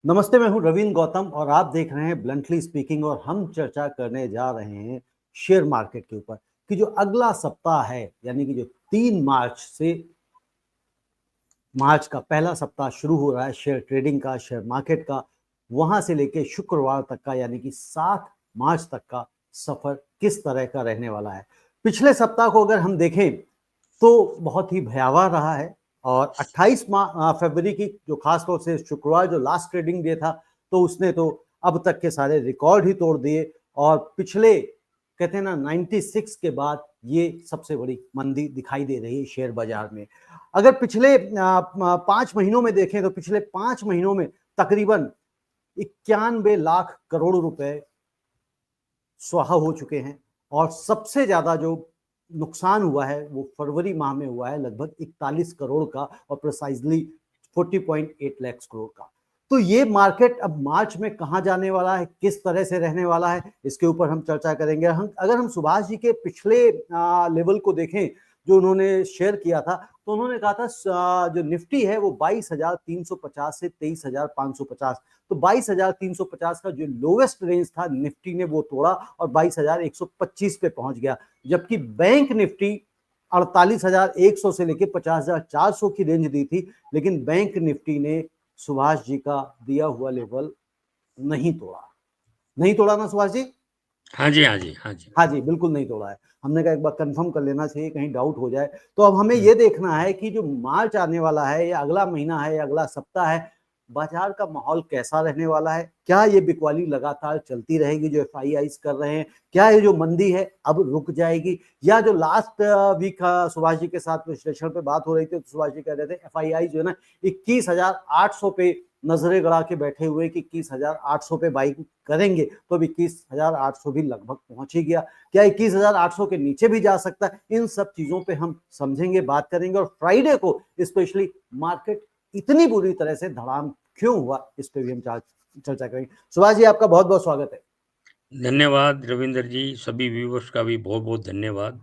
नमस्ते, मैं हूँ रवीन गौतम और आप देख रहे हैं ब्लंटली स्पीकिंग और हम चर्चा करने जा रहे हैं शेयर मार्केट के ऊपर कि जो अगला सप्ताह है यानी कि जो 3 मार्च से मार्च का पहला सप्ताह शुरू हो रहा है शेयर ट्रेडिंग का, शेयर मार्केट का, वहां से लेके शुक्रवार तक का यानी कि 7 मार्च तक का सफर किस तरह का रहने वाला है। पिछले सप्ताह को अगर हम देखें तो बहुत ही भयावह रहा है और 28 फरवरी की जो खास तौर से शुक्रवार जो लास्ट ट्रेडिंग डे था तो उसने तो अब तक के सारे रिकॉर्ड ही तोड़ दिए और पिछले कहते हैं ना 96 के बाद ये सबसे बड़ी मंदी दिखाई दे रही है शेयर बाजार में। अगर पिछले 5 महीनों में देखें तो पिछले 5 महीनों में तकरीबन 91 लाख करोड़ रुपए स्वाहा हो चुके हैं और सबसे ज्यादा जो नुकसान हुआ है वो फरवरी माह में हुआ है लगभग 41 करोड़ का और प्रिसाइजली 40.8 लाख करोड़ का। तो ये मार्केट अब मार्च में कहाँ जाने वाला है, किस तरह से रहने वाला है, इसके ऊपर हम चर्चा करेंगे। अगर हम सुभाष जी के पिछले लेवल को देखें जो उन्होंने शेयर किया था तो उन्होंने कहा था जो निफ्टी है वो 22,350 से 23,550, तो 22,350 का जो लोवेस्ट रेंज था निफ्टी ने वो तोड़ा और 22,125 पे पहुंच गया, जबकि बैंक निफ्टी 48,100 से लेकर 50,400 की रेंज दी थी, लेकिन बैंक निफ्टी ने सुभाष जी का दिया हुआ लेवल नहीं तोड़ा। नहीं तोड़ा ना सुभाष जी? हाँ जी, हाँ जी, हाँ जी। हाँ जी, बिल्कुल नहीं तोड़ा है। हमने कहा एक बार कंफर्म कर लेना चाहिए, कहीं डाउट हो जाए। तो अब हमें ये देखना है कि जो मार्च आने वाला है या अगला महीना है या अगला सप्ताह है, बाजार का माहौल कैसा रहने वाला है? क्या ये बिकवाली लगातार चलती रहेगी जो एफआईआईज कर रहे हैं? क्या ये जो मंदी है अब रुक जाएगी? या जो लास्ट वीक सुभाष जी के साथ विश्लेषण पे बात हो रही थी तो सुभाष जी कह रहे थे एफआईआई जो है ना 21,800 पे नजरें गड़ा के बैठे हुए कि 21,800 पे बाइक करेंगे, तो अब 21,800 भी लगभग पहुंच ही गया। क्या 21,800 के नीचे भी जा सकता है? इन सब चीजों पे हम समझेंगे, बात करेंगे और फ्राइडे को स्पेशली मार्केट इतनी बुरी तरह से धड़ाम क्यों हुआ इस पे भी हम चर्चा करेंगे। सुभाष जी, आपका बहुत बहुत स्वागत है। धन्यवाद रविंदर जी, सभी व्यूअर्स का भी बहुत-बहुत धन्यवाद,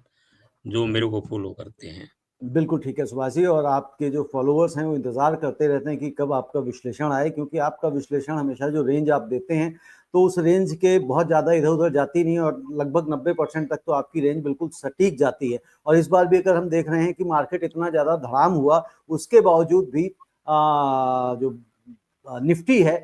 जो मेरे को फॉलो करते हैं। बिल्कुल ठीक है सुभाष जी, और आपके जो फॉलोअर्स हैं वो इंतजार करते रहते हैं कि कब आपका विश्लेषण आए, क्योंकि आपका विश्लेषण हमेशा जो रेंज आप देते हैं तो उस रेंज के बहुत ज़्यादा इधर उधर जाती नहीं है और लगभग 90% तक तो आपकी रेंज बिल्कुल सटीक जाती है। और इस बार भी अगर हम देख रहे हैं कि मार्केट इतना ज़्यादा धड़ाम हुआ उसके बावजूद भी जो निफ्टी है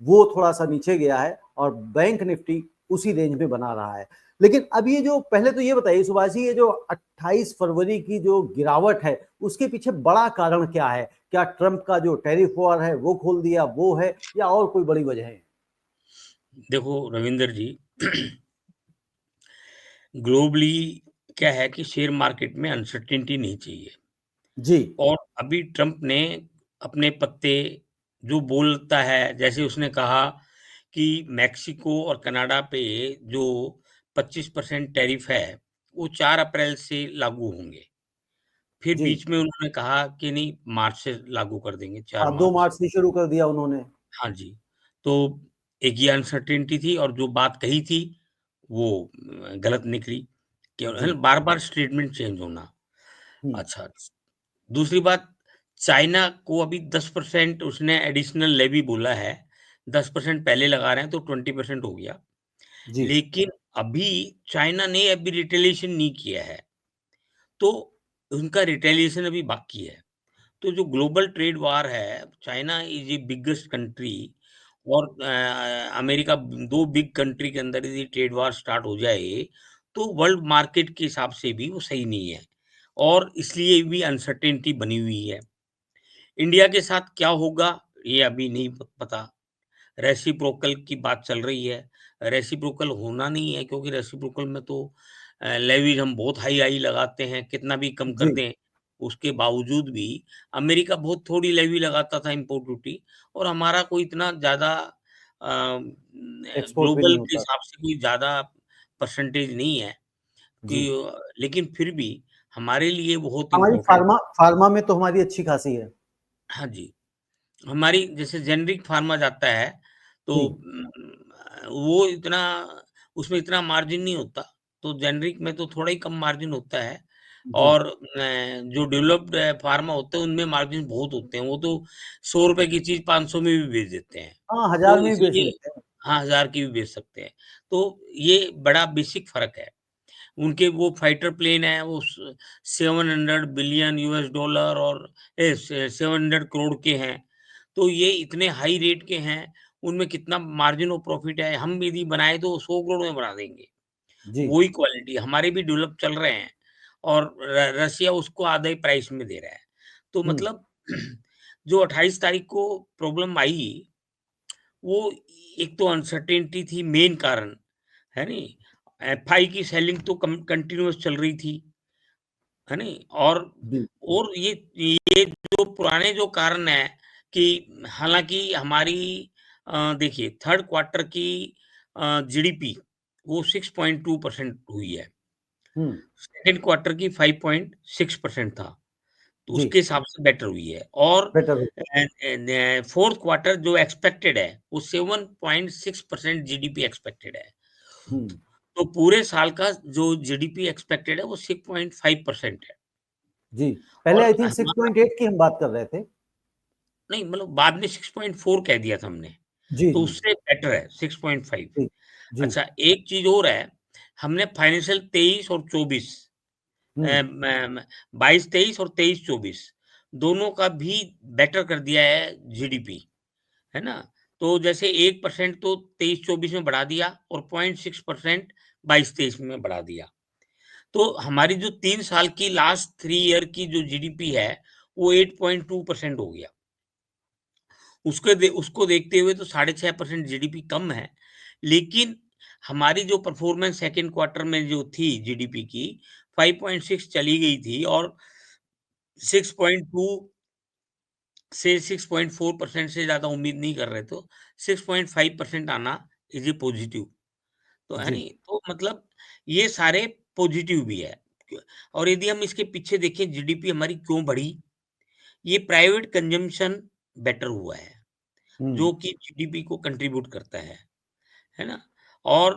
वो थोड़ा सा नीचे गया है और बैंक निफ्टी उसी रेंज में बना रहा है। लेकिन अब ये जो पहले तो ये बताइए सुभाष जी, ये जो 28 फरवरी की जो गिरावट है उसके पीछे बड़ा कारण क्या है? क्या ट्रंप का जो टैरिफ वॉर है वो खोल दिया वो है या और कोई बड़ी वजह है? देखो रविंदर जी, ग्लोबली क्या है कि शेयर मार्केट में अनसर्टेनिटी नहीं चाहिए जी। और अभी ट्रंप ने अपने पत्ते जो बोलता है, जैसे उसने कहा कि मेक्सिको और कनाडा पे जो 25% टैरिफ है, वो 4 अप्रैल से लागू होंगे। फिर जी। बीच में उन्होंने कहा कि नहीं मार्च से लागू कर देंगे 4 हाँ, 2 मार्च। मार्च से शुरू कर दिया उन्होंने। हाँ जी, तो एक ये अनसर्टेनिटी थी और जो बात कही थी वो गलत निकली कि जी। बार-बार स्टेटमेंट चेंज होना। हम्म। अच्छा, दूसरी बात, चाइना को अभी 10% उसने एडिशनल लेवी बोला है, 10% पहले लगा रहे हैं तो 20% हो गया। जी। लेकिन अभी चाइना ने अभी रिटेलिएशन नहीं किया है, तो उनका रिटेलिएशन अभी बाकी है। तो जो ग्लोबल ट्रेड वार है, China is a biggest country और अमेरिका 2 बिग कंट्री के अंदर यदि ट्रेड वार स्टार्ट हो जाए, तो वर्ल्ड मार्केट के हिसाब से भी वो सही नहीं है और इसलिए भी अनसर्टेनिटी बनी हुई है। इंडिया के साथ क्या होगा, ये अभी नहीं पता। रेसिप्रोकल की बात चल रही है। रेसिप्रोकल होना नहीं है क्योंकि रेसिप्रोकल में तो लेवीज हम बहुत हाई-हाई लगाते हैं, कितना भी कम कर जी। दें, उसके बावजूद भी अमेरिका बहुत थोड़ी लेवी लगाता था इम्पोर्ट ड्यूटी और हमारा कोई इतना ज़्यादा एक्सपोर्ट भी नहीं ग्लोबल के होता। हिसाब से कोई ज़्यादा परसेंटेज नहीं है कि जी। लेकिन फिर भी हमारे लिए बहुत हमारी इम्पोर्टेंट। फार्मा फार्मा में तो हमारी अच्छी खासी है। हाँ जी। हमारी जैसे जेनरिक फार्मा जाता है, तो जी। वो इतना उसमें इतना मार्जिन नहीं होता, तो जेनरिक में तो थोड़ा ही कम मार्जिन होता है। जी। और जो डेवलप्ड फार्मा होते हैं उनमें मार्जिन बहुत होते हैं, वो तो 100 रुपए की चीज 500 में भी बेच देते हैं। हाँ, तो 1000 में भी बेच इसलिए लेते हैं। हाँ, 1000 की भी बेच सकते हैं। तो ये बड़ा बेसिक फर्क है। उनके वो फाइटर प्लेन है, वो 700 बिलियन यूएस डॉलर और 700 करोड़ के हैं। तो ये इतने हाई रेट के हैं, उनमें कितना मार्जिन ऑफ प्रॉफिट है, हम यदि बनाए तो 100 करोड़ में बना देंगे। जी। वही क्वालिटी हमारे भी डेवलप चल रहे हैं और रसिया उसको आधे प्राइस में दे रहा है। तो हुँ, मतलब जो 28 तारीख को प्रॉब्लम आई, वो एक तो अनसर्टेनिटी थी मेन कारण, है नी? एफआई की सेलिंग तो कंटिन्यूअस चल रही थी, है नी? जी। और ये जो पुराने जो कारण है कि हालाँकि हमारी देखिए थर्ड क्वार्टर की जीडीपी वो 6.2% हुई है। हुँ, सेकंड क्वार्टर की 5.6% था, तो जी, उसके हिसाब से बेटर हुई है और बेटर हो फोर्थ क्वार्टर जो एक्सपेक्टेड है, वो 7.6% जीडीपी एक्सपेक्टेड है। हुँ, तो पूरे साल का जो जीडीपी एक्सपेक्टेड है, वो 6.5% है जी। पहले और आई थिंक हमारा 6.8 की हम बात कर रहे थे। नहीं मतलब बाद में 6.4 कह दिया था हमने, जी, तो जी, उससे बेटर है 6.5। जी, जी। अच्छा, एक चीज़ और है, हमने फाइनेंशियल 23 और 24 हुँ, 22-23 और 23-24 दोनों का भी बेटर कर दिया है जीडीपी, है ना? तो जैसे 1% तो 23-24 में बढ़ा दिया और 0.6% 22-23 में बढ़ा दिया। तो हमारी जो 3 साल की लास्ट 3 ईयर की जो जीडीपी है, वो 8.2% हो गया। उसको देखते हुए तो 6.5% जीडीपी कम है, लेकिन हमारी जो परफॉर्मेंस सेकंड क्वार्टर में जो थी जीडीपी की 5.6 चली गई थी और 6.2 से 6.4% से ज़्यादा उम्मीद नहीं कर रहे, तो 6.5% आना इज़ ए पॉजिटिव। तो है जी, नहीं? तो मतलब ये सारे पॉजिटिव भी है। और यदि हम इसके पीछे देखें जीडीपी हमारी क्यों बढ़ी? ये प्राइवेट कंजम्पशन बेटर हुआ है, हुँ। जो कि जीडीपी को कंट्रीब्यूट करता है ना? और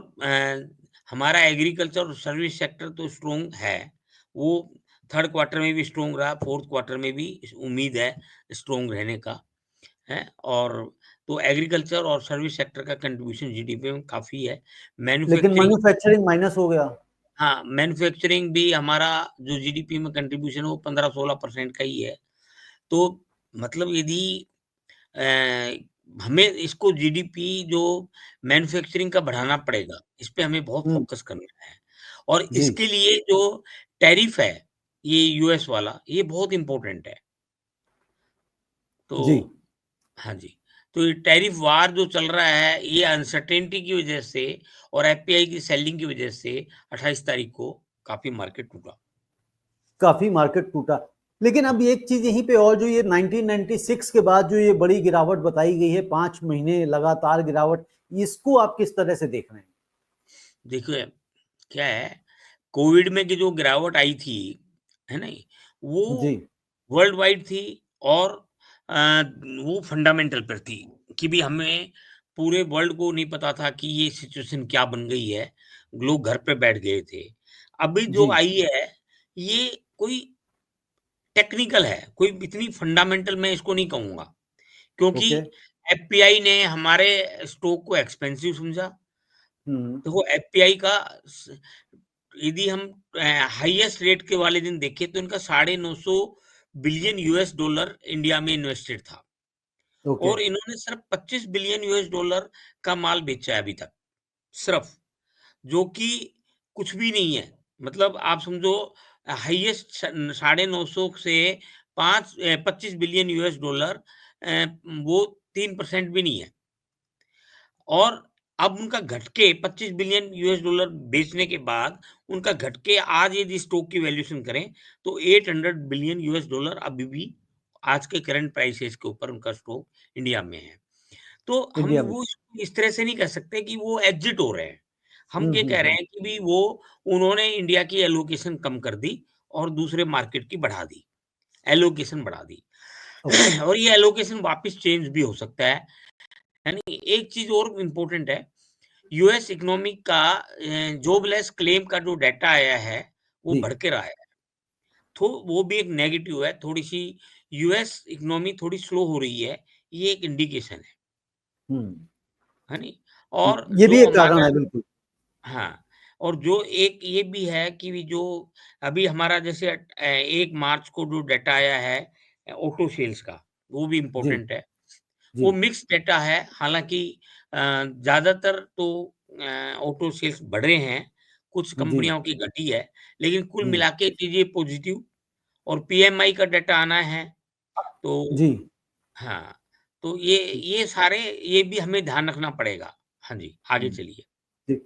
हमारा एग्रीकल्चर और सर्विस सेक्टर तो स्ट्रॉन्ग है, वो थर्ड क्वार्टर में भी स्ट्रॉन्ग रहा, फोर्थ क्वार्टर में भी उम्मीद है स्ट्रॉन्ग रहने का, है? और तो एग्रीकल्चर और सर्विस सेक्टर का कंट्रीब्यूशन जीडीपी में काफ़ी है। लेकिन मैन्युफैक्चरिंग मैन्युफैक्चरिंग माइनस हो गया। हाँ, मैन्युफैक्चरिंग भी हमारा जो जीडीपी में कंट्रीब्यूशन है वो 15-16% का ही है। तो मतलब यदि अ, हमें इसको जीडीपी जो मैन्युफैक्चरिंग का बढ़ाना पड़ेगा, इस पे हमें बहुत हुँ, फ़ोकस करना है। और जी, इसके लिए जो टैरिफ है, ये यूएस वाला, ये बहुत इम्पोर्टेंट है। जी। तो हाँ जी, तो ये टैरिफ वार जो चल रहा है, ये अनसर्टेनिटी की वजह से और एफपीआई की सेलिंग की वजह से 28 तारीख को काफ़ी मार्केट टूटा। काफ़ी मार्केट टूटा। लेकिन अब एक चीज़ यहीं पे और जो ये 1996 के बाद जो ये बड़ी गिरावट बताई गई है, 5 महीने लगातार गिरावट, इसको आप किस तरह से देख रहे हैं? देखिए, क्या है, कोविड में की जो गिरावट आई थी, है ना? जी, वो वर्ल्ड वाइड थी और अ, वो फंडामेंटल पर थी कि भी हमें पूरे वर्ल्ड को नहीं पता था कि ये सिचुएशन क्या बन गई है, लोग घर पे बैठ गए थे। अभी जो जी, आई है, ये कोई टेक्निकल है, कोई इतनी फंडामेंटल मैं इसको नहीं कहूँगा, क्योंकि ओके। एफपीआई ने हमारे स्टॉक को एक्सपेंसिव समझा। हुँ, देखो एफपीआई का स यदि हम हाईएस्ट रेट के वाले दिन देखें तो इनका 950 बिलियन यूएस डॉलर इंडिया में इन्वेस्टेड था ओके, और इन्होंने सिर्फ 25 बिलियन यूएस डॉलर का माल बेचा है अभी तक, सिर्फ, जो कि कुछ भी नहीं है। मतलब आप समझो हाईएस्ट 950 से 25 बिलियन यूएस डॉलर वो 3% भी नहीं है। और अब उनका घट के 25 बिलियन यूएस डॉलर बेचने के बाद उनका घट के आज यदि स्टॉक की वैल्यूएशन करें तो 800 बिलियन यूएस डॉलर अभी भी आज के करंट प्राइसेस के ऊपर उनका स्टॉक इंडिया में है। तो हम इंडिया में। वो इस तरह से नहीं कह सकते कि वो एग्जिट हो रहे हैं। हम हुँ, ये हुँ, कह रहे हुँ, हैं कि भी वो उन्होंने इंडिया की एलोकेशन कम कर दी और दूसरे मार्केट की बढ़ा दी, एलोकेशन बढ़ा दी। ओके, और ये एलोकेशन वापस चेंज भी हो सकता है। यानी एक चीज़ और इम्पोर्टेंट है, यूएस इकोनॉमी का जॉबलेस क्लेम का जो डाटा आया है, वो जी, बढ़ के रहा है। तो वो भी एक नेगेटिव है, थोड़ी-सी यूएस इकोनॉमी थोड़ी स्लो हो रही है, ये एक इंडिकेशन हम्म, है नहीं? और ये भी जो एक कारण हमारा है, बिल्कुल। हाँ, और जो एक ये भी है कि जो अभी हमारा जैसे 1 मार्च को जो डाटा आया है ऑटो सेल्स का, वो भी जी, इम्पोर्टेंट है। जी, वो मिक्स्ड डाटा है, हालाँकि ज़्यादातर तो ऑटो सेल्स बढ़े हैं, कुछ जी, कंपनियों की घटी है, लेकिन कुल हम्म, मिला के चीज़ें पॉज़िटिव। और पीएमआई का डाटा आना है, तो जी, हाँ, तो ये सारे ये भी हमें ध्यान रखना पड़ेगा। हाँ जी, आगे हम्म, चलिए। जी।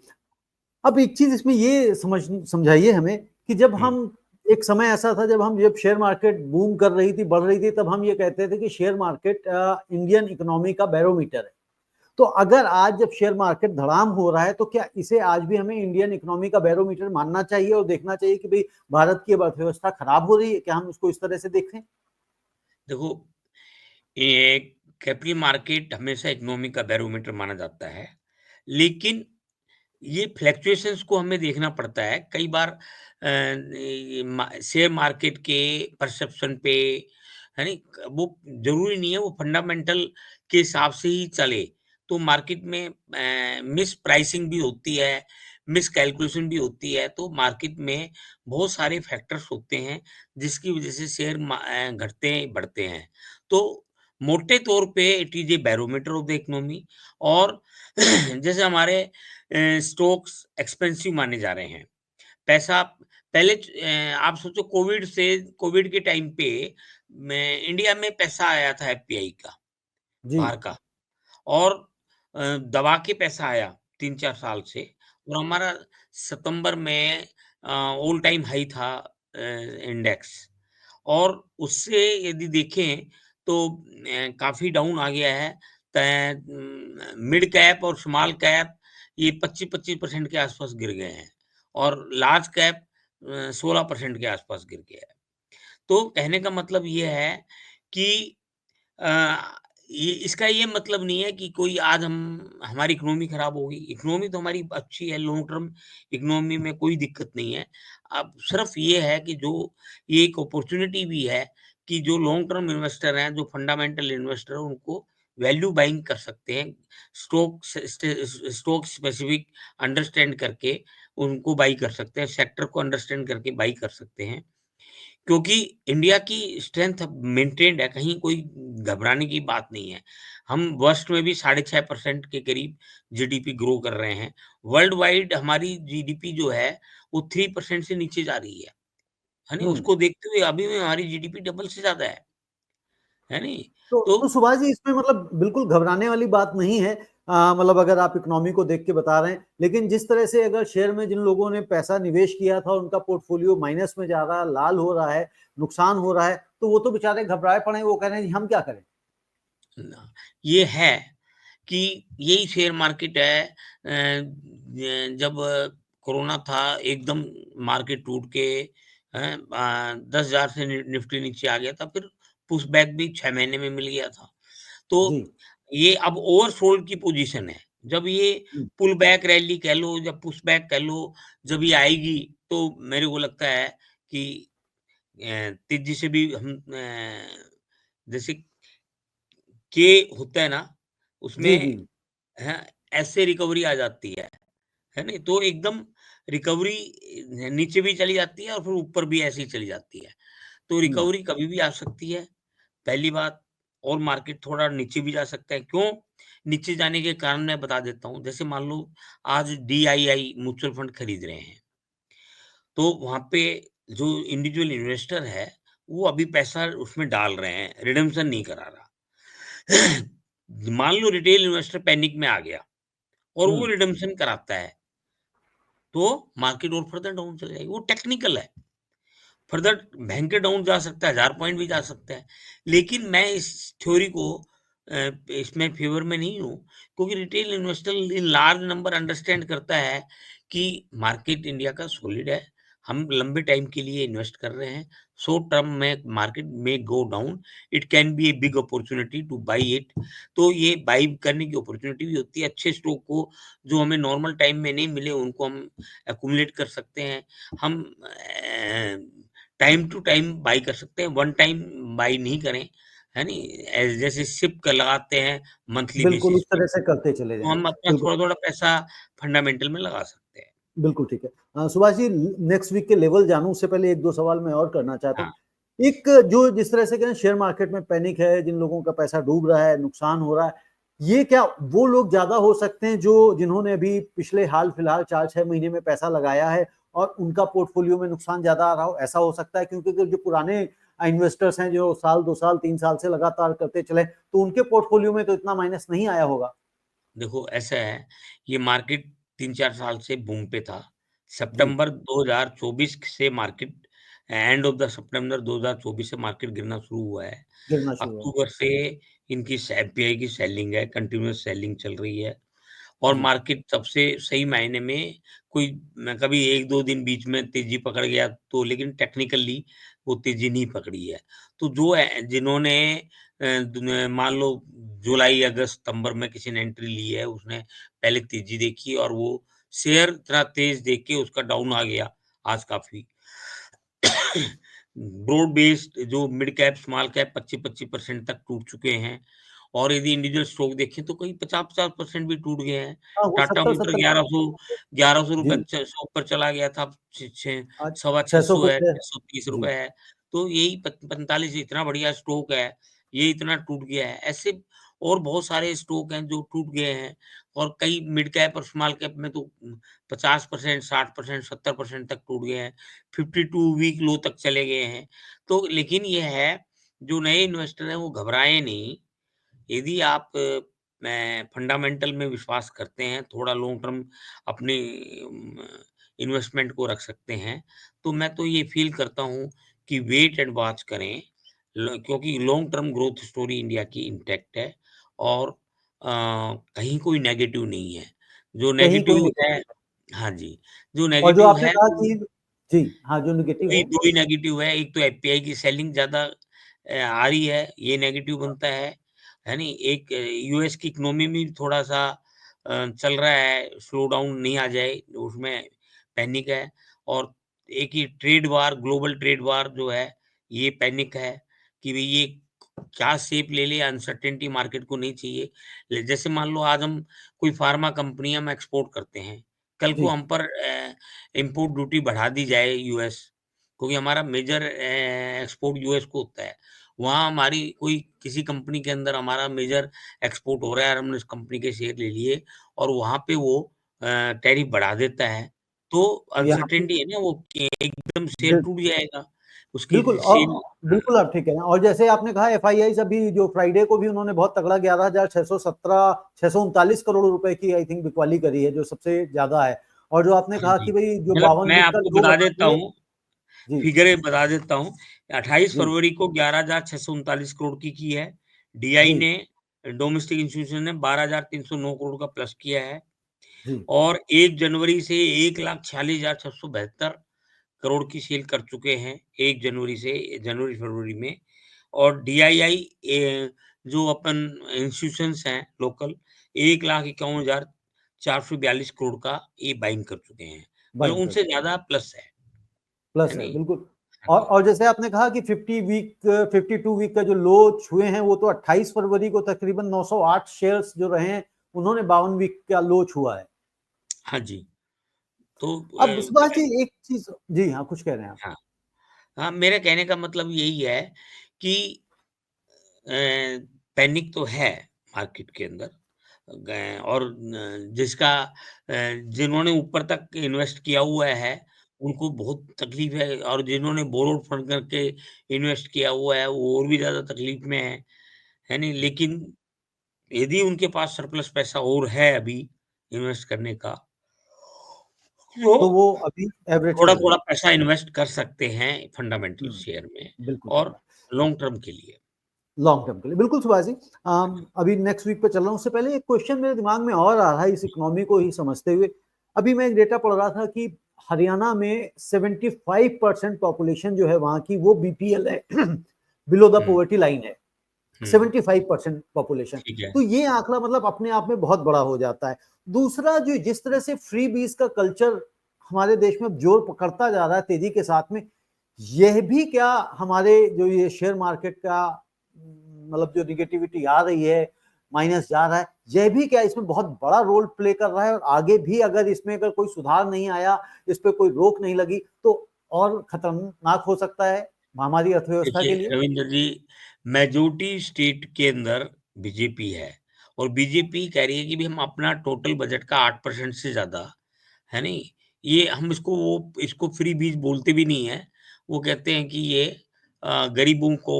अब एक चीज इसमें ये समझाइए हमें कि जब हुँ, हम, एक समय ऐसा था जब शेयर मार्केट बूम कर रही थी, बढ़ रही थी, तब हम ये कहते थे कि शेयर मार्केट इंडियन इकोनॉमी का बैरोमीटर है। तो अगर आज जब शेयर मार्केट धड़ाम हो रहा है, तो क्या इसे आज भी हमें इंडियन इकोनॉमी का बैरोमीटर मानना चाहिए और देखना चाहिए कि भाई भारत की अर्थव्यवस्था खराब हो रही है? क्या हम इसको इस तरह से देखें? देखो, ये कैपिटल मार्केट हमेशा इकोनॉमी का बैरोमीटर माना जाता है, लेकिन ये फ्लक्चुएशंस को हमें देखना पड़ता है। कई बार ये शेयर मार्केट के परसेप्शन पे, है नी? वो ज़रूरी नहीं है वो फंडामेंटल के हिसाब से ही चले। तो मार्केट में मिस प्राइसिंग भी होती है, मिस कैलकुलेशन भी होती है, तो मार्केट में बहुत सारे फैक्टर्स होते हैं, जिसकी वजह से शेयर घटते बढ़ते हैं। तो मोटे तौर पे it is a barometer of the economy. और जैसे हमारे स्टॉक्स एक्सपेंसिव माने जा रहे हैं। पैसा पहले आप सोचो कोविड के टाइम पे में इंडिया में पैसा आया था एफपीआई का, जी, बाहर का। और दबा के पैसा आया 3-4 साल से, और हमारा सितंबर में ऑल टाइम हाई था इंडेक्स। और उससे यदि देखें तो काफ़ी डाउन आ गया है। मिड कैप और स्मॉल कैप ये 25-25% के आसपास गिर गए हैं, और लार्ज कैप 16% के आसपास गिर गया है। तो कहने का मतलब ये है कि अ, ये इसका ये मतलब नहीं है कि कोई आज हम हमारी इकोनॉमी खराब होगी। इकोनॉमी तो हमारी अच्छी है, लॉन्ग टर्म इकोनॉमी में कोई दिक्कत नहीं है। अब सिर्फ ये है कि जो ये एक अपॉर्च्युनिटी भी है कि जो लॉन्ग टर्म इन्वेस्टर हैं, जो फंडामेंटल इन्वेस्टर हैं, उनको वैल्यू बाइंग कर सकते हैं। स्टॉक स्पेसिफिक अंडरस्टैंड करके उनको बाई कर सकते हैं, सेक्टर को अंडरस्टैंड करके बाई कर सकते हैं। क्योंकि इंडिया की स्ट्रेंथ मेंटेन्ड है, कहीं कोई घबराने की बात नहीं है। हम वर्स्ट में भी 6.5% के करीब जीडीपी ग्रो कर रहे हैं। वर्ल्ड वाइड हमारी जीडीपी जो है, वो 3% से नीचे जा रही है नहीं? हम्म। उसको देखते हुए अभी भी हमारी जीडीपी डबल से ज़्यादा है नहीं? तो तो सुभाष जी, इसमें मतलब बिल्कुल घबराने वाली बात नहीं है। मतलब अगर आप इकोनॉमी को देख के बता रहे हैं, लेकिन जिस तरह से अगर शेयर में जिन लोगों ने पैसा निवेश किया था, उनका पोर्टफोलियो माइनस में जा रहा है, लाल हो रहा है, नुकसान हो रहा है, तो वो तो बेचारे घबराए पड़े हैं, वो कह रहे हैं जी हम क्या करें? ना, ये है कि यही शेयर मार्केट है। जब कोरोना था, एकदम मार्केट टूट के 10,000 से निफ्टी नीचे आ गया था, फिर पुश बैक भी 6 महीने में मिल गया था। तो जी। ये अब ओवरसोल्ड की पोजीशन है। जब ये हम्म, पुल बैक रैली कह लो या पुश बैक कह लो, जब ये आएगी, तो मेरे को लगता है कि तेजी से भी हम जैसे के होता है ना, जी, जी। उसमें हैं, ऐसे रिकवरी आ जाती है नहीं? तो एकदम रिकवरी नीचे भी चली जाती है और फिर ऊपर भी ऐसे ही चली जाती है। तो हम्म, रिकवरी कभी भी आ सकती है, पहली बात। और मार्केट थोड़ा नीचे भी जा सकता है। क्यों? नीचे जाने के कारण मैं बता देता हूँ। जैसे मान लो आज डीआईआई म्यूचुअल फंड खरीद रहे हैं, तो वहाँ पे जो इंडिविजुअल इन्वेस्टर है, वो अभी पैसा उसमें डाल रहे हैं, रिडेम्पशन नहीं करा रहा। मान लो रिटेल इन्वेस्टर पैनिक में आ गया और वो हम्म, रिडेम्पशन कराता है, तो मार्केट और फर्दर डाउन चले जाएगी। वो टेक्निकल है। फर्दर भयंकर डाउन जा सकता है, 1000 पॉइंट भी जा सकता है। लेकिन मैं इस थ्योरी को इसमें फ़ेवर में नहीं हूँ, क्योंकि retail investor in large number understand करता है कि मार्केट इंडिया का सॉलिड है। हम लंबे टाइम के लिए इन्वेस्ट कर रहे हैं। शॉर्ट टर्म में मार्केट में go down, it can be a big opportunity to buy it. तो ये बाय करने की अपॉर्च्युनिटी भी होती है। अच्छे स्टॉक को जो हमें नॉर्मल टाइम में नहीं मिले, उनको हम एक्युमुलेट कर सकते हैं। हम टाइम टू टाइम बाई कर सकते हैं, वन टाइम बाई नहीं करें, है नहीं, जैसे सिप का लगाते हैं मंथली बिल्कुल बेसिस उस पे, तरह से करते चले तो जाएं। हम अपना बिल्कुल, थोड़ा थोड़ा पैसा फंडामेंटल में लगा सकते हैं। बिल्कुल ठीक है। सुभाष जी, नेक्स्ट वीक के लेवल जानूं उससे पहले एक दो सवाल मैं और करना चाहता हूँ। हाँ, एक जो जिस तरह से कहें शेयर मार्केट में पैनिक है, जिन लोगों का पैसा डूब रहा है, नुकसान हो रहा है, ये क्या वो लोग ज्यादा हो सकते हैं जो जिन्होंने अभी पिछले हाल फिलहाल 4-6 महीने में पैसा लगाया है और उनका पोर्टफोलियो में नुकसान ज्यादा आ रहा हो, ऐसा हो सकता है? क्योंकि जो पुराने इन्वेस्टर्स हैं जो साल 2 साल 3 साल से लगातार करते चले, तो उनके पोर्टफोलियो में तो इतना माइनस नहीं आया होगा। देखो ऐसा है, ये मार्केट 3-4 साल से बूम पे था। जी, सितंबर 2024 से market, end of the September 2024 से मार्केट गिरना शुरू हुआ है। गिरना शुरू हुआ। अक्टूबर से इनकी एफपीआई की सेलिंग है, कंटिन्यूअस सेलिंग चल रही है। और जी, मार्केट सबसे सही मायने में कोई कभी 1-2 दिन बीच में तेज़ी पकड़ गया तो, लेकिन टेक्निकली वो तेज़ी नहीं पकड़ी है। तो जो जिन्होंने मान लो जुलाई, अगस्त, सितंबर में किसी ने एंट्री ली है, उसने पहले तेज़ी देखी और वो शेयर इतना तेज़ देख के उसका डाउन आ गया आज काफ़ी। ब्रॉड बेस्ड जो मिड कैप, स्मॉल कैप 25-25% तक टूट चुके हैं। और यदि इंडिविजुअल स्टॉक देखें तो कहीं 50-50% भी टूट गए हैं। हाँ, वो टाटा मोटर 70-70 ₹1100 जी, ऊपर चला गया था, छ छ आज सवा 600 600 कुछ है, है। ₹630 जी, है। तो यही 45 इतना बढ़िया स्टॉक है, ये इतना टूट गया है। ऐसे और बहुत सारे स्टॉक हैं जो टूट गए हैं, और कई मिड कैप और स्मॉल कैप में तो 50%, 60%, 70% तक टूट गए हैं। 52 वीक लो तक चले गए हैं। तो लेकिन ये है, जो नए इन्वेस्टर हैं वो घबराएँ नहीं। यदि आप फंडामेंटल में विश्वास करते हैं, थोड़ा लॉन्ग टर्म अपने इन्वेस्टमेंट को रख सकते हैं, तो मैं तो ये फ़ील करता हूँ कि वेट एंड वॉच करें। क्योंकि long term growth story India की इंटैक्ट है, और कहीं कोई नेगेटिव नहीं है। जो कहीं कोई नेगेटिव है, नेगेटिव नहीं। हाँ जी, जो और जो नेगेटिव आपने है कहा कि जी, हाँ, जो नेगेटिव वही है। 2 ही नेगेटिव है, एक तो एफपीआई की सेलिंग ज़्यादा आ रही है, ये नेगेटिव बनता है नहीं? एक यूएस की इकोनॉमी में थोड़ा-सा चल रहा है, स्लो डाउन नहीं आ जाए, उसमें पैनिक है। और एक ये trade war, global trade war जो है, ये पैनिक है कि भई ये क्या शेप ले ले, अनसर्टेनिटी मार्केट को नहीं चाहिए। जैसे मान लो आज हम कोई फार्मा कंपनी हम एक्सपोर्ट करते हैं, कल को जी, हम पर इम्पोर्ट ड्यूटी बढ़ा दी जाए यूएस, क्योंकि हमारा मेजर एक्सपोर्ट यूएस को होता है। वहाँ हमारी कोई किसी कंपनी के अंदर हमारा मेजर एक्सपोर्ट हो रहा है और हमने उस कंपनी के शेयर ले लिए, और वहाँ पे वो टैरिफ बढ़ा देता है, तो तो यहाँ पे अनसर्टेनिटी है ना, वो कि एकदम शेयर बिल टूट जाएगा। उसकी बिल्कुल सेल, बिल्कुल आप ठीक कह रहे हैं। और जैसे आपने कहा एफआईआईज़ अभी जो फ्राइडे को भी उन्होंने बहुत तगड़ा 11,617 639 करोड़ रुपए की आई थिंक बिकवाली करी है, जो सबसे ज़्यादा है। और जो आपने हाँ कहा जी, कि भई जो मतलब 52 मैं वीक का आपको लो बता बना देता दिए। हूँ, जी, फिगरें बता देता हूँ। 28 जी, फरवरी को 11,639 करोड़ की है। डीआई जी, ने, डोमेस्टिक इंस्टीट्यूशन ने 12,309 करोड़ का प्लस किया है। जी, और 1 जनवरी से 1,46,672 करोड़ की सेल कर चुके हैं, 1 जनवरी से जनवरी-फरवरी में। और डीआईआई जो अपन इंस्टीट्यूशंस हैं लोकल, 1,51,442 करोड़ का ये बाइंग कर चुके हैं। मतलब बाइंग कर उनसे चुके हैं। ज़्यादा प्लस है प्लस है, नहीं? बिल्कुल। हाँ और जी। जैसे आपने कहा कि 52 वीक का जो लो छुए हैं, वो तो 28 फरवरी को तकरीबन 908 शेयर्स जो रहे हैं, उन्होंने 52 वीक का लो छुआ है। हाँ जी, तो अब सुभाष जी एक चीज़ जी हाँ, कुछ कह रहे हैं आप? हाँ, हाँ, मेरे कहने का मतलब यही है कि पैनिक तो है मार्केट के अंदर, और जिसका जिन्होंने ऊपर तक इन्वेस्ट किया हुआ है, उनको बहुत तकलीफ है, और जिन्होंने बोरोड फंड करके इन्वेस्ट किया हुआ है, वो और भी ज़्यादा तकलीफ में है नहीं? लेकिन यदि उनके पास सरप्लस पैसा और है अभी इन्वेस्ट करने का, तो तो वो अभी एवरेज कर लें। थोड़ा-थोड़ा पैसा इन्वेस्ट कर सकते हैं फंडामेंटल हुँ, शेयर में, बिल्कुल ठीक और बात। लॉन्ग टर्म के लिए। लॉन्ग टर्म के लिए। बिल्कुल सुभाष जी। अभी नेक्स्ट वीक पे चल रहा हूँ, उससे पहले एक क्वेश्चन मेरे दिमाग में और आ रहा है इस इकोनॉमी को ही समझते हुए। अभी मैं एक डेटा पढ़ रहा था कि हरियाणा में 75% पॉपुलेशन जो है वहाँ की वो बीपीएल है, below the hmm, poverty line है। हुँ, 75% पॉपुलेशन। ठीक है। तो ये आंकड़ा मतलब अपने आप में बहुत बड़ा हो जाता है। दूसरा जो जिस तरह से फ्री बीज का कल्चर हमारे देश में जोर पकड़ता जा रहा है तेजी के साथ में, यह भी क्या हमारे जो ये शेयर मार्केट का मतलब जो निगेटिविटी आ रही है, माइनस जा रहा है, यह भी क्या इसमें बहुत बड़ा रोल प्ले कर रहा है? और आगे भी अगर इसमें अगर कोई सुधार नहीं आया, इस पे कोई रोक नहीं लगी, तो और खतरनाक हो सकता है हमारी अर्थव्यवस्था देखिए के लिए? रविंद्र जी, मेजॉरिटी स्टेट के अंदर बीजेपी है और बीजेपी कह रही है कि भी हम अपना टोटल बजट का 8% से ज्यादा, है नहीं, ये हम इसको फ्री बीज बोलते भी नहीं है। वो कहते हैं कि ये गरीबों को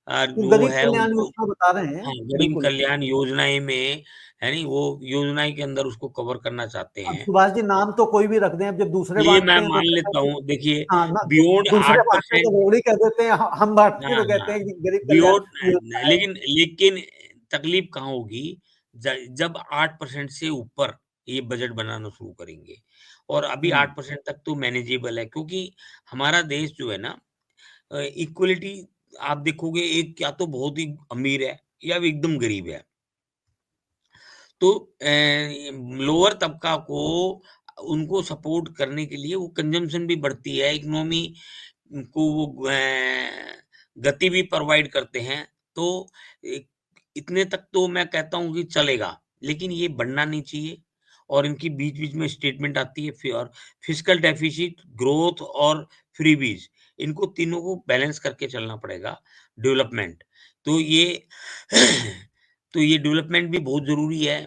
वो जो गरीब है कल्याण उनको, योजना बता रहे हैं, हाँ, गरीब बिल्कुल। कल्याण योजनाएं में, है नहीं, वो योजनाएं के अंदर उसको कवर करना चाहते अब हैं। सुभाष जी नाम तो कोई भी रख दें, अब जब दूसरे ये मैं बाँटते हैं तो मान कहते लेता हैं हूँ, देखिए कि हाँ, ना बियॉन्ड दूसरे बाँटते हैं 8%। तो रोड़ी कह देते हैं, हम बाँटते हाँ, हैं तो कहते हाँ। हैं कि गरीब कल्याण बियॉन्ड योजना है। लेकिन तकलीफ कहाँ होगी? जब 8% से ऊपर ये बजट बनाना शुरू करेंगे और अभी हुँ, 8% तक तो मैनेजेबल है, क्योंकि हमारा देश जो है ना, इक्वलिटी आप देखोगे, एक या तो बहुत ही अमीर है या एकदम गरीब है। तो लोअर तबका को उनको सपोर्ट करने के लिए वो कंजम्पशन भी बढ़ती है, इकोनॉमी को वो गति भी प्रोवाइड करते हैं। तो इ इतने तक तो मैं कहता हूँ कि चलेगा, लेकिन ये बढ़ना नहीं चाहिए। और इनकी बीच-बीच में स्टेटमेंट आती है और फिस्कल डेफिसिट, ग्रोथ और फ्रीबीज़, इनको तीनों को बैलेंस करके चलना पड़ेगा, डेवलपमेंट। तो ये तो ये डेवलपमेंट भी बहुत ज़रूरी है।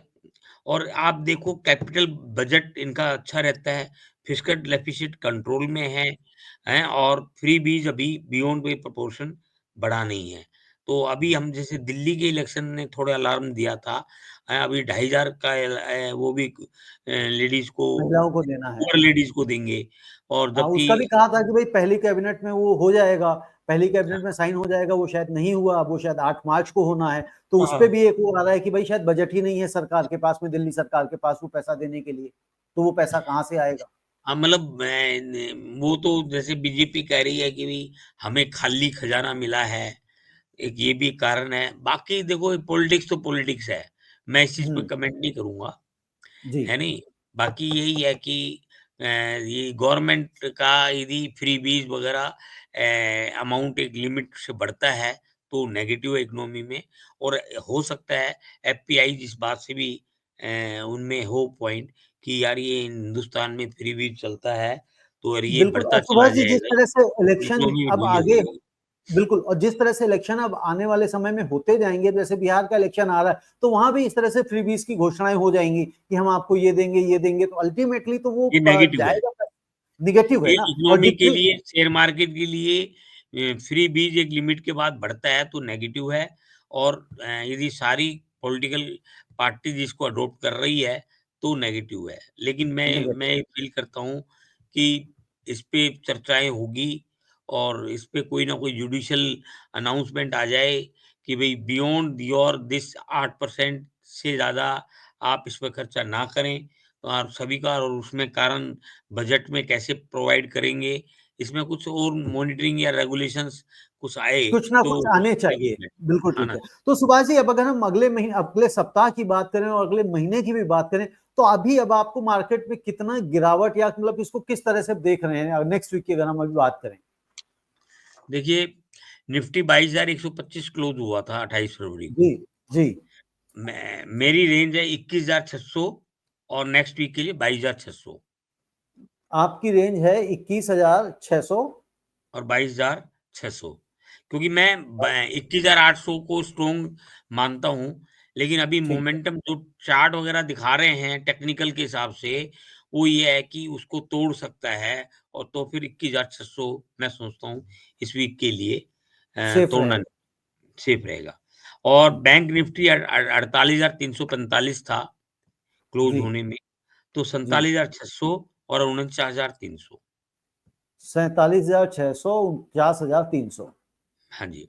और आप देखो कैपिटल बजट इनका अच्छा रहता है, फिस्कल डेफिसिट कंट्रोल में है, हैं, और फ्रीबीज़ अभी बियॉन्ड वे प्रोपोर्शन बढ़ा नहीं है। तो अभी हम जैसे दिल्ली के इलेक्शन ने थोड़ा अलार्म दिया था, अभी 2500 का वो भी लेडीज़ को, महिलाओं को देना है। पुअर लेडीज़ को देंगे, और हाँ, जबकि उसका भी कहा था कि भई पहली कैबिनेट में वो हो जाएगा, पहली कैबिनेट में साइन हो जाएगा, वो शायद नहीं हुआ, अब वो शायद 8 मार्च को होना है। तो हाँ, उसपे हाँ। भी एक वो आ रहा है कि भई शायद बजट ही नहीं है सरकार के पास में, दिल्ली सरकार के पास वो पैसा देने के लिए। तो वो पैसा कहाँ से आएगा? हाँ, मतलब वो तो जैसे बीजेपी कह रही है कि भई हमें खाली खजाना मिला है। एक ये भी कारण है। बाकी देखो पॉलिटिक्स तो पॉलिटिक्स है। मैं इस चीज़ पे हुँ, कमेंट नहीं करूँगा, जी, है नहीं? बाकी यही है कि ये गवर्नमेंट का यदि फ्रीबीज़ वग़ैरह अमाउंट एक लिमिट से बढ़ता है, तो नेगेटिव है इकोनॉमी में। और हो सकता है एफपीआई जिस बात से भी उनमें हो पॉइंट कि यार ये हिंदुस्तान में फ्रीबीज़ चलता है, तो और ये बिल्कुल। बढ़ता और चला सुभाष जी जिस जाएगा, तरह से इलेक्शन इकोनॉमी अब ढीली हो आगे जाएगी। बिल्कुल, और जिस तरह से इलेक्शन अब आने वाले समय में होते जाएँगे, जैसे बिहार का इलेक्शन आ रहा है, तो वहाँ भी इस तरह से फ्रीबीज़ की घोषणाएँ हो जाएँगी कि हम आपको ये देंगे, तो अल्टीमेटली तो वो ये नेगेटिव है। जाएगा नेगेटिव है ये ना। और इकोनॉमी के जितनी लिए, शेयर मार्केट के लिए फ्री बीज एक लिमिट के बाद बढ़ता है तो नेगेटिव है। और यदि सारी पॉलिटिकल पार्टी जिसको अडॉप्ट कर रही है तो नेगेटिव है। लेकिन नेगेटिव मैं फील करता हूँ कि इस पे चर्चाएँ होगी और इस पे कोई ना कोई जुडिशियल अनाउंसमेंट आ जाए कि भई बियॉन्ड योर दिस 8% से ज़्यादा आप इस पे खर्चा ना करें। और सभी का, और उसमें कारण बजट में कैसे प्रोवाइड करेंगे, इसमें कुछ और मॉनिटरिंग या रेगुलेशंस कुछ आए कुछ ना तो कुछ आने उससे चाहिए। डेवलपमेंट, बिल्कुल है ठीक ना? है। तो सुभाष जी अब अगर हम अगले सप्ताह की बात करें और अगले महीने की भी बात करें, तो अभी अब आपको मार्केट में कितना गिरावट या मतलब इसको किस तरह से देख रहे हैं? नेक्स्ट वीक की अगर हम अभी बात करें? देखिए, निफ्टी 22,125 क्लोज़ हुआ था 28 फरवरी जी, को। जी। मेरी रेंज है 21,600 और नेक्स्ट वीक के लिए 22,600 आपकी रेंज है 21,600 और 22,600, क्योंकि मैं 21,800 को स्ट्रॉन्ग मानता हूँ। लेकिन अभी ठीक है। मोमेंटम जो चार्ट वगैरह दिखा रहे हैं टेक्निकल के हिसाब से, वो ये है कि उसको तोड़ सकता है। और तो फिर 21,600 मैं सोचता हूँ इस वीक के लिए सेफ तोड़ना रहेगा। सेफ रहेगा। और बैंक निफ्टी 48,345 था क्लोज जी, होने में, तो जी। 47,600 और 49,300। 47,600 49,300। हाँ जी।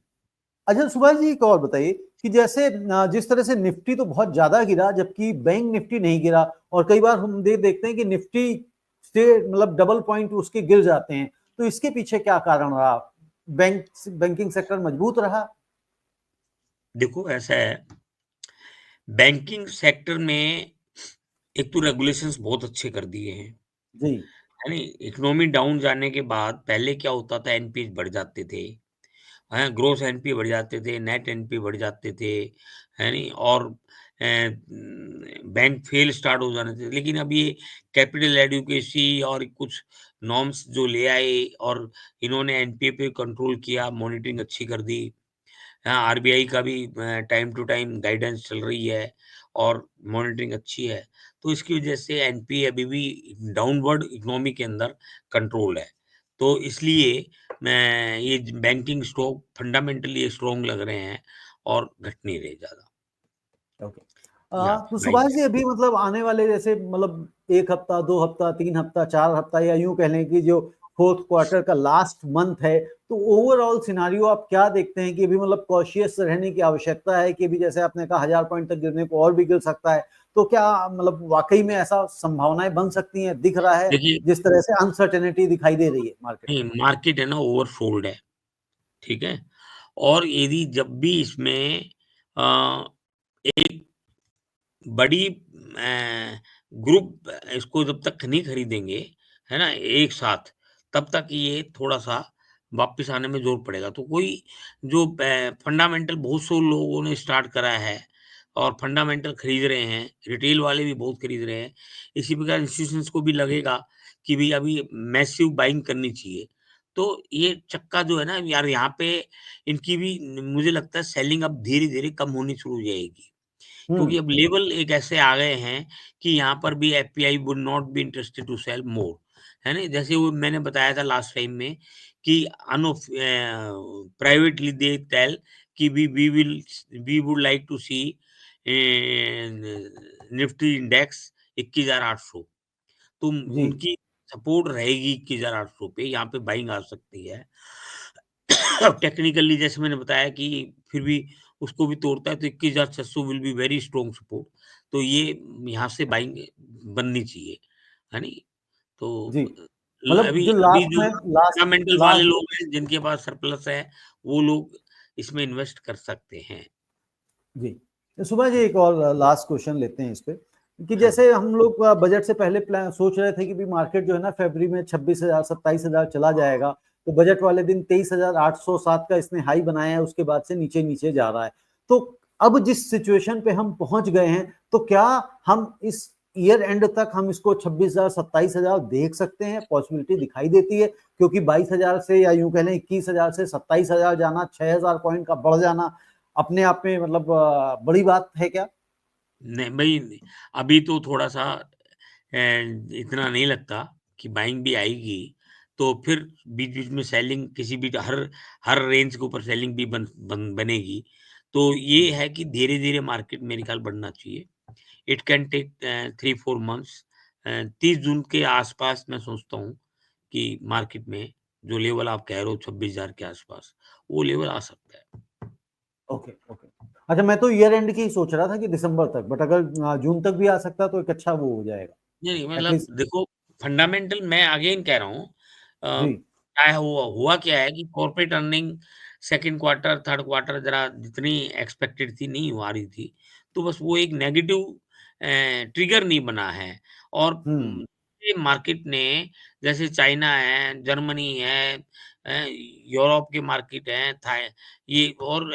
अच्छा सुभाष जी एक और बताइए कि जैसे जिस तरह से निफ्टी तो बहुत ज्यादा गिरा जबकि बैंक निफ्टी नहीं गिरा, और कई बार हम देखते हैं कि निफ्टी से मतलब डबल पॉइंट उसके गिर जाते हैं, तो इसके पीछे क्या कारण रहा? बैंकिंग सेक्टर मजबूत रहा? देखो ऐसा है, बैंकिंग सेक्टर में एक तो रेगुलेशंस बहुत अच्छे कर दिए हैं। जी, है नी? इकोनॉमी डाउन जाने के बाद पहले क्या होता था, एनपीए बढ़ जाते थे, हैं? ग्रॉस एनपीए बढ़ जाते थे, नेट एनपीए बढ़ जाते थे, है नी? और बैंक फेल स्टार्ट हो जाने थे। लेकिन अब ये कैपिटल एडिक्वेसी और कुछ नॉर्म्स जो ले आए और इन्होंने एनपीए पे कंट्रोल किया, मॉनिटरिंग अच्छी कर दी। हाँ, आरबीआई का भी टाइम टू टाइम गाइडेंस चल रही है और मॉनिटरिंग अच्छी है। तो इसकी वजह से एनपीए अभी भी डाउनवर्ड इकोनॉमी के अंदर कंट्रोल है। तो इसलिए मैं ये बैंकिंग स्टॉक फंडामेंटली स्ट्रॉन्ग लग रहे हैं और घट नहीं रहे ज़्यादा। ओके। या तो राइट सुभाष है। जी, अभी मतलब आने वाले जैसे मतलब 1 हफ्ता, 2 हफ्ता, 3 हफ्ता, 4 हफ्ता, या यूँ कह लें कि जो फोर्थ क्वार्टर का लास्ट मंथ है, तो ओवरऑल सिनेरियो आप क्या देखते हैं कि अभी मतलब कॉशियस रहने की आवश्यकता है कि अभी जैसे आपने कहा 1000 पॉइंट तक गिरने को और भी गिर सकता है, तो क्या मतलब वाक़ई में ऐसा संभावनाएँ बन सकती हैं, दिख रहा है, देखिए, जिस तरह से अनसर्टेनिटी दिखाई दे रही है मार्केट नहीं मार्केट है ना ओवरसोल्ड है, ठीक है? और यदि जब भी इसमें अ, एक बड़ी ग्रुप इसको जब तक नहीं खरीदेंगे, है ना? एक साथ, तब तक ये थोड़ा-सा वापस आने में ज़ोर पड़ेगा। तो कोई जो फंडामेंटल बहुत से लोगों ने स्टार्ट करा है और फंडामेंटल खरीद रहे हैं, रिटेल वाले भी बहुत खरीद रहे हैं। इसी प्रकार इंस्टीट्यूशंस को भी लगेगा कि भई अभी मैसिव बाइंग करनी चाहिए। तो ये चक्का जो है ना यार यहाँ पे इनकी भी मुझे लगता है सेलिंग अब धीरे-धीरे कम होनी शुरू हो जाएगी। हुँ, क्योंकि अब लेवल एक ऐसे आ गए हैं कि यहाँ पर भी FPI would not be interested to sell more, है ना? जैसे वो मैंने बताया था लास्ट टाइम में कि प्राइवेटली दे टेल कि we would like to see Nifty index 21,800, तो जी, उनकी सपोर्ट रहेगी 21,800 पे, यहाँ पे बाइंग आ सकती है। अब टेक्निकली जैसे मैंने बताया कि फिर भी उसको भी तोड़ता है तो 21,600 will be very strong support. तो ये यहाँ से बाइंग बननी चाहिए, है नी? तो जी। मतलब अभी जो अभी लास्ट जो में लास्ट फंडामेंटल वाले लास्ट लोग हैं जिनके पास सरप्लस है, वो लोग इसमें इन्वेस्ट कर सकते हैं। जी। तो सुभाष जी, एक और लास्ट क्वेश्चन लेते हैं इस पे कि हाँ जी। जैसे हम लोग बजट से पहले प्लान सोच रहे थे कि भी मार्केट जो है ना फरवरी में 26,000 27,000 चला जाएगा, तो बजट वाले दिन 23,807 का इसने हाई बनाया है, उसके बाद से नीचे नीचे जा रहा है। तो अब जिस सिचुएशन पे हम पहुंच गए हैं, तो क्या हम इस ईयर एंड तक हम इसको 26,000 27,000 देख सकते हैं? पॉसिबिलिटी दिखाई देती है, क्योंकि 22,000 से या यूं कह लें 21,000 से 27,000 जाना, 6,000 पॉइंट का बढ़ जाना अपने आप में मतलब बड़ी बात है क्या? नहीं भई, अभी तो थोड़ा-सा इतना नहीं लगता कि बाइंग भी आएगी, तो फिर बीच-बीच में सेलिंग किसी भी हर हर रेंज के ऊपर सेलिंग भी बनेगी। तो ये है कि धीरे-धीरे मार्केट मेरे ख्याल बढ़ना चाहिए। It can take 3-4 months. 30 June के आस-पास मैं सोचता हूँ कि मार्केट में जो लेवल आप कह रहे हो 26,000 के आस-पास, वो लेवल आ सकता है। Okay, okay. अच्छा, मैं तो ईयर एंड की ही सोच रहा था कि दिसंबर तक, बट अगर जून तक भी आ सकता तो एक अच्छा वो हो जाएगा। नहीं, मतलब एटलीस्ट देखो फंडामेंटल मैं अगेन कह रहा हूँ जी। क्या है हुआ हुआ क्या है कि corporate earning second quarter, third quarter ज़रा जितनी एक्सपेक्टेड थी नहीं आ रही थी। तो बस वो एक नेगेटिव ट्रिगर नहीं बना है और हुँ, ये मार्केट ने जैसे चाइना है, जर्मनी है, यूरोप के मार्केट हैं, ये और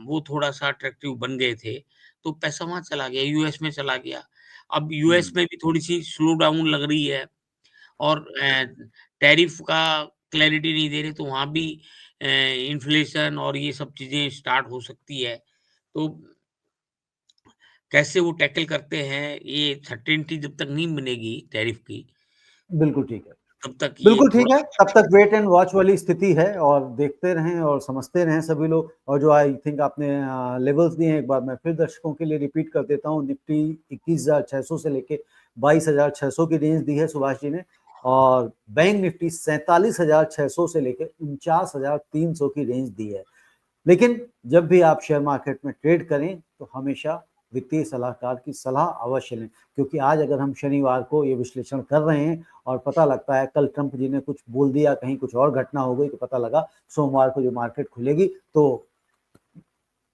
वो थोड़ा-सा अट्रैक्टिव बन गए थे, तो पैसा वहाँ चला गया, यूएस में चला गया। अब यूएस हुँ। में भी थोड़ी-सी स्लो डाउन लग रही है और टैरिफ का क्लैरिटी नहीं दे रहे, तो वहाँ भी इन्फ्लेशन और ये सब चीज़ें स्टार्ट हो सकती है। तो कैसे वो टैकल करते हैं, ये सर्टेनिटी जब तक नहीं बनेगी टैरिफ की, बिल्कुल ठीक है। तब तक ये बिल्कुल ठीक है, थोड़ा तब तक वेट एंड वॉच वाली स्थिति है और देखते रहें और समझते रहें सभी लोग। और जो आई थिंक आपने लेवल्स दिए हैं, एक बार मैं फिर दर्शकों के लिए रिपीट कर देता हूँ। निफ्टी 21,600 से लेके 22,600 की रेंज दी है सुभाष जी ने, और बैंक निफ्टी 47,600 से लेके 49,300 की रेंज दी है। लेकिन जब भी आप शेयर मार्केट में ट्रेड करें तो हमेशा वित्तीय सलाहकार की सलाह अवश्य लें, क्योंकि आज अगर हम शनिवार को ये विश्लेषण कर रहे हैं और पता लगता है कल ट्रंप जी ने कुछ बोल दिया, कहीं कुछ और घटना हो गई, तो पता लगा सोमवार को जो मार्केट खुलेगी तो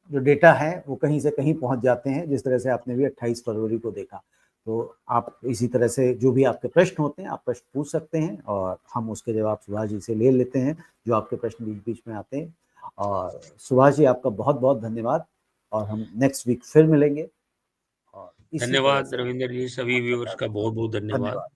जो डेटा है वो कहीं से कहीं पहुंच जाते हैं, जिस तरह से आपने भी 28 फरवरी को देखा। तो आप इसी तरह से जो भी आपके प्रश्न होते हैं, आप प्रश्न पूछ सकते हैं और हम उसके जवाब सुभाष जी से ले लेते हैं, जो आपके प्रश्न बीच-बीच में आते हैं। और सुभाष जी, आपका बहुत-बहुत धन्यवाद और हम नेक्स्ट वीक फिर मिलेंगे और इसी तरह धन्यवाद से रविंदर जी, सभी आपका व्यूअर्स का बहुत-बहुत धन्यवाद। धन्यवाद।